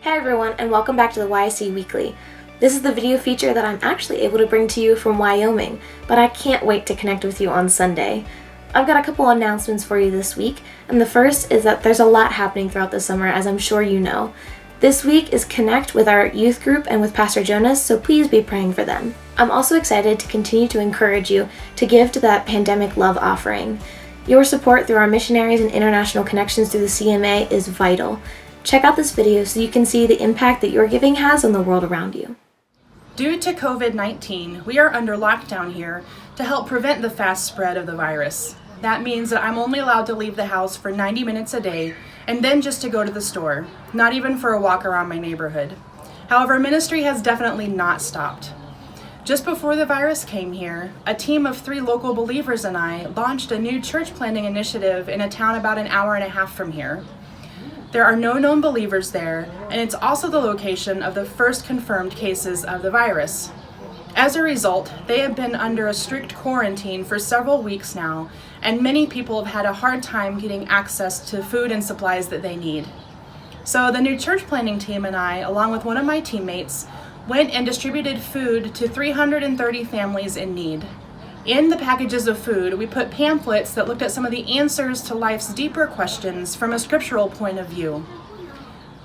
Hey everyone, and welcome back to the YC Weekly. This is the video feature that I'm actually able to bring to you from Wyoming, but I can't wait to connect with you on Sunday. I've got a couple announcements for you this week, and the first is that there's a lot happening throughout the summer, as I'm sure you know. This week is Connect with our youth group and with Pastor Jonas, so please be praying for them. I'm also excited to continue to encourage you to give to that pandemic love offering. Your support through our missionaries and international connections through the CMA is vital. Check out this video so you can see the impact that your giving has on the world around you. Due to COVID-19, we are under lockdown here to help prevent the fast spread of the virus. That means that I'm only allowed to leave the house for 90 minutes a day and then just to go to the store, not even for a walk around my neighborhood. However, ministry has definitely not stopped. Just before the virus came here, a team of 3 local believers and I launched a new church planting initiative in a town about an hour and a half from here. There are no known believers there, and it's also the location of the first confirmed cases of the virus. As a result, they have been under a strict quarantine for several weeks now, and many people have had a hard time getting access to food and supplies that they need. So the new church planting team and I, along with one of my teammates, went and distributed food to 330 families in need. In the packages of food, we put pamphlets that looked at some of the answers to life's deeper questions from a scriptural point of view.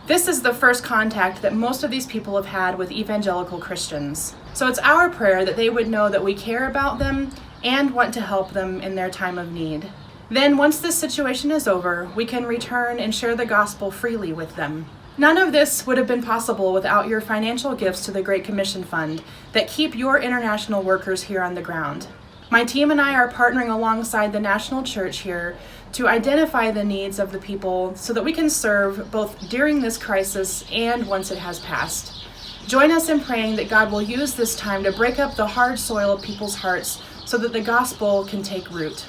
This is the first contact that most of these people have had with evangelical Christians. So it's our prayer that they would know that we care about them and want to help them in their time of need. Then, once this situation is over, we can return and share the gospel freely with them. None of this would have been possible without your financial gifts to the Great Commission Fund that keep your international workers here on the ground. My team and I are partnering alongside the National Church here to identify the needs of the people so that we can serve both during this crisis and once it has passed. Join us in praying that God will use this time to break up the hard soil of people's hearts so that the gospel can take root.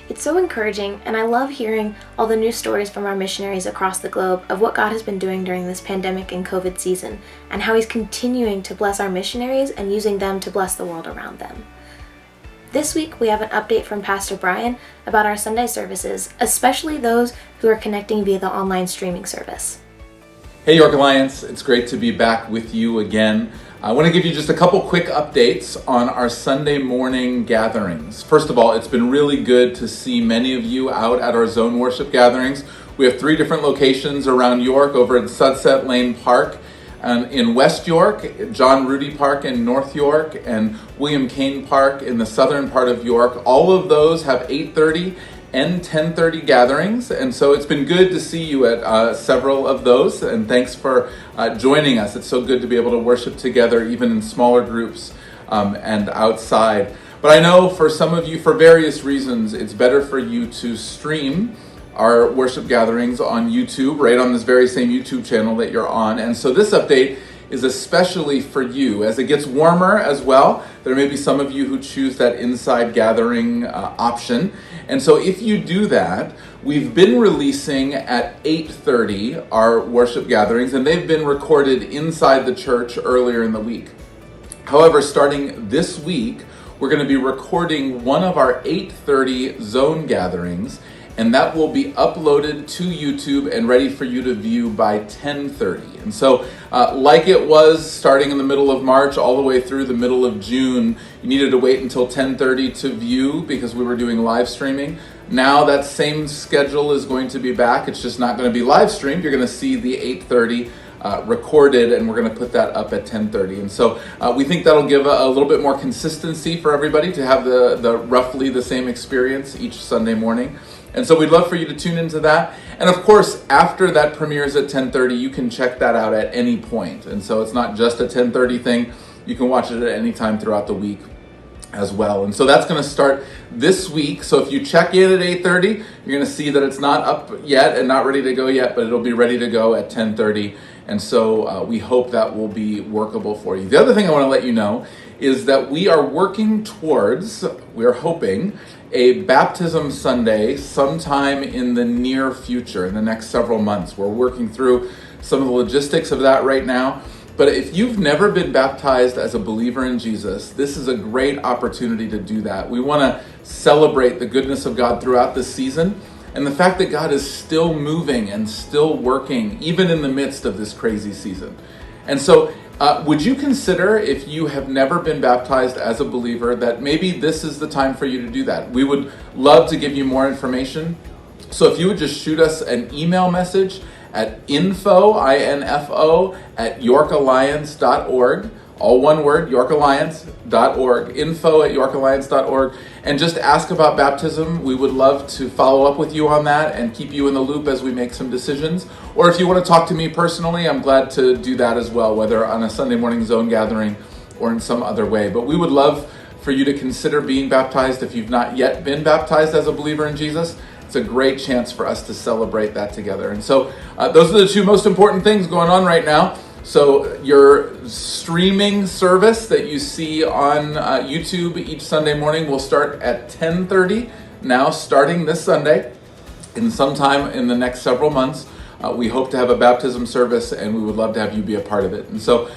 It's so encouraging, and I love hearing all the new stories from our missionaries across the globe of what God has been doing during this pandemic and COVID season, and how He's continuing to bless our missionaries and using them to bless the world around them. This week, we have an update from Pastor Brian about our Sunday services, especially those who are connecting via the online streaming service. Hey York Alliance, it's great to be back with you again. I want to give you just a couple quick updates on our Sunday morning gatherings. First of all, it's been really good to see many of you out at our zone worship gatherings. We have 3 different locations around York, over at Sunset Lane Park, in West York, John Rudy Park in North York, and William Kane Park in the southern part of York. All of those have 8:30 and 10:30 gatherings, and so it's been good to see you at several of those, and thanks for joining us. It's so good to be able to worship together, even in smaller groups and outside. But I know for some of you, for various reasons, it's better for you to stream our worship gatherings on YouTube, right on this very same YouTube channel that you're on. And so this update is especially for you. As it gets warmer as well, there may be some of you who choose that inside gathering option. And so if you do that, we've been releasing at 8:30 our worship gatherings, and they've been recorded inside the church earlier in the week. However, starting this week, we're going to be recording one of our 8:30 zone gatherings, and that will be uploaded to YouTube and ready for you to view by 10:30. And so, like it was starting in the middle of March all the way through the middle of June, you needed to wait until 10:30 to view because we were doing live streaming. Now that same schedule is going to be back. It's just not going to be live streamed. You're going to see the 8:30 recorded, and we're going to put that up at 10:30. And so we think that'll give a little bit more consistency for everybody to have the roughly the same experience each Sunday morning. And so we'd love for you to tune into that. And of course, after that premieres at 10:30, you can check that out at any point. And so it's not just a 10:30 thing. You can watch it at any time throughout the week as well. And so that's going to start this week. So if you check in at 8:30, you're going to see that it's not up yet and not ready to go yet, but it'll be ready to go at 10:30. And so we hope that will be workable for you. The other thing I want to let you know is that we are working towards, we're hoping, a baptism Sunday sometime in the near future, in the next several months. We're working through some of the logistics of that right now, But if you've never been baptized as a believer in Jesus, this is a great opportunity to do that. We want to celebrate the goodness of God throughout this season and the fact that God is still moving and still working, even in the midst of this crazy season. And so, would you consider, if you have never been baptized as a believer, that maybe this is the time for you to do that? We would love to give you more information. So if you would just shoot us an email message at info, I-N-F-O, at yorkalliance.org, all one word, yorkalliance.org, info@yorkalliance.org, and just ask about baptism. We would love to follow up with you on that and keep you in the loop as we make some decisions. Or if you want to talk to me personally, I'm glad to do that as well, whether on a Sunday morning zone gathering or in some other way. But we would love for you to consider being baptized if you've not yet been baptized as a believer in Jesus. It's a great chance for us to celebrate that together. And so those are the two most important things going on right now. So your streaming service that you see on YouTube each Sunday morning will start at 10:30 now, starting this Sunday, and sometime in the next several months. We hope to have a baptism service, and we would love to have you be a part of it. And so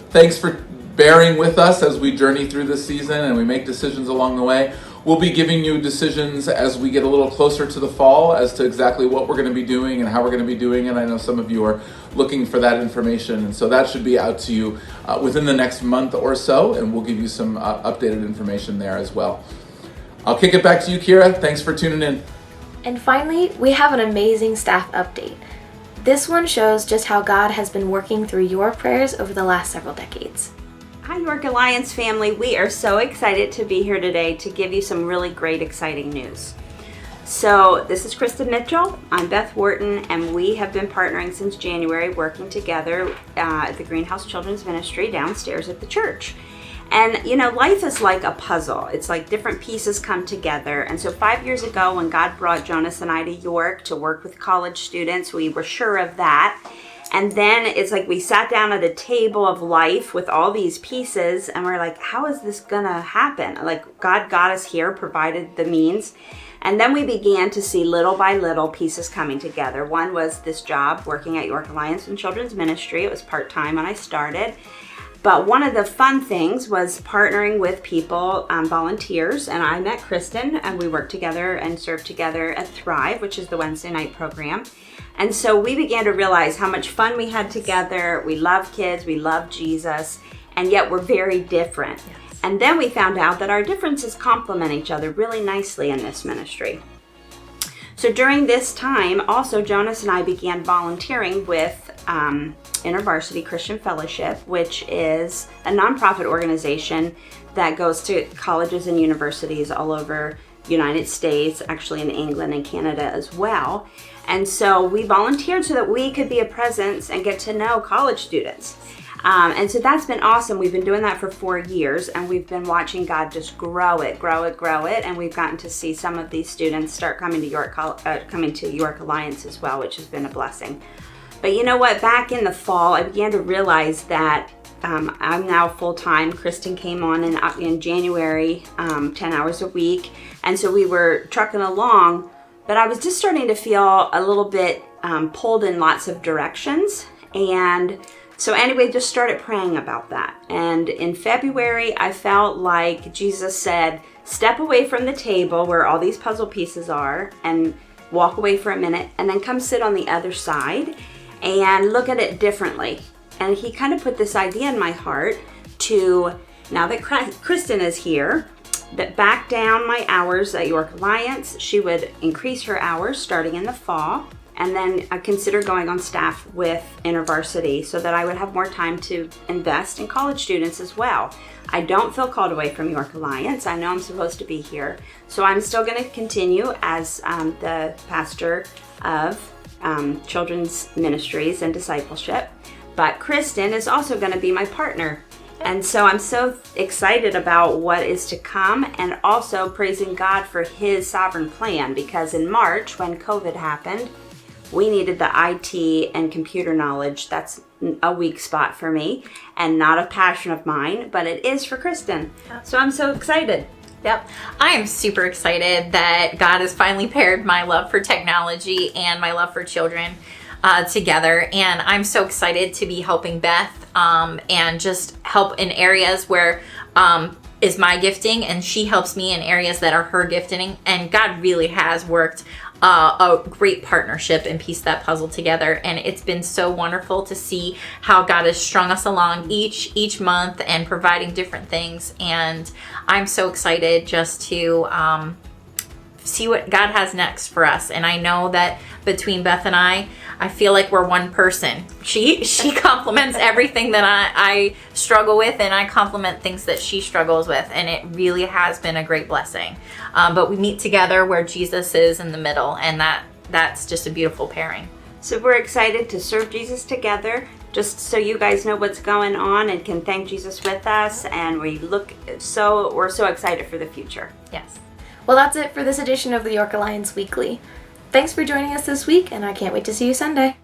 thanks for bearing with us as we journey through this season and we make decisions along the way. We'll be giving you decisions as we get a little closer to the fall as to exactly what we're going to be doing and how we're going to be doing it. I know some of you are looking for that information, and so that should be out to you within the next month or so, and we'll give you some updated information there as well. I'll kick it back to you, Kira. Thanks for tuning in. And finally, we have an amazing staff update. This one shows just how God has been working through your prayers over the last several decades. Hi, York Alliance family. We are so excited to be here today to give you some really great, exciting news. So this is Kristen Mitchell. I'm Beth Wharton, and we have been partnering since January, working together at the Greenhouse Children's Ministry downstairs at the church. And you know, life is like a puzzle. It's like different pieces come together. And so 5 years ago, when God brought Jonas and I to York to work with college students, we were sure of that. And then it's like we sat down at a table of life with all these pieces, and we're like, how is this gonna happen? Like, God got us here, provided the means. And then we began to see little by little pieces coming together. One was this job working at York Alliance and Children's Ministry. It was part-time when I started. But one of the fun things was partnering with people, volunteers, and I met Kristen, and we worked together and served together at Thrive, which is the Wednesday night program. And so we began to realize how much fun we had together. We love kids, we love Jesus, and yet we're very different. Yes. And then we found out that our differences complement each other really nicely in this ministry. So during this time, also Jonas and I began volunteering with InterVarsity Christian Fellowship, which is a nonprofit organization that goes to colleges and universities all over the United States, actually in England and Canada as well. And so we volunteered so that we could be a presence and get to know college students. And so that's been awesome. We've been doing that for 4 years, and we've been watching God just grow it. And we've gotten to see some of these students start coming to York Alliance as well, which has been a blessing. But you know what? Back in the fall, I began to realize that I'm now full-time. Kristen came on in January, 10 hours a week. And so we were trucking along, but I was just starting to feel a little bit pulled in lots of directions. And so anyway, just started praying about that. And in February, I felt like Jesus said, step away from the table where all these puzzle pieces are and walk away for a minute, and then come sit on the other side and look at it differently. And he kind of put this idea in my heart to, now that Kristen is here, that back down my hours at York Alliance. She would increase her hours starting in the fall, and then I consider going on staff with InterVarsity so that I would have more time to invest in college students as well. I don't feel called away from York Alliance. I know I'm supposed to be here. So I'm still going to continue as the pastor of children's ministries and discipleship. But Kristen is also going to be my partner. And so I'm so excited about what is to come, and also praising God for his sovereign plan, because in March, when COVID happened, we needed the IT and computer knowledge. That's a weak spot for me and not a passion of mine, but it is for Kristen. So I'm so excited. Yep. I am super excited that God has finally paired my love for technology and my love for children. together, and I'm so excited to be helping Beth and just help in areas where is my gifting, and she helps me in areas that are her gifting. And God really has worked a great partnership and pieced that puzzle together, and it's been so wonderful to see how God has strung us along each month and providing different things. And I'm so excited just to see what God has next for us. And I know that between Beth and I feel like we're one person. She complements everything that I struggle with, and I complement things that she struggles with, and it really has been a great blessing. But we meet together where Jesus is in the middle, and that's just a beautiful pairing. So we're excited to serve Jesus together, just so you guys know what's going on and can thank Jesus with us, and we're so excited for the future. Yes. Well, that's it for this edition of the York Alliance Weekly. Thanks for joining us this week, and I can't wait to see you Sunday.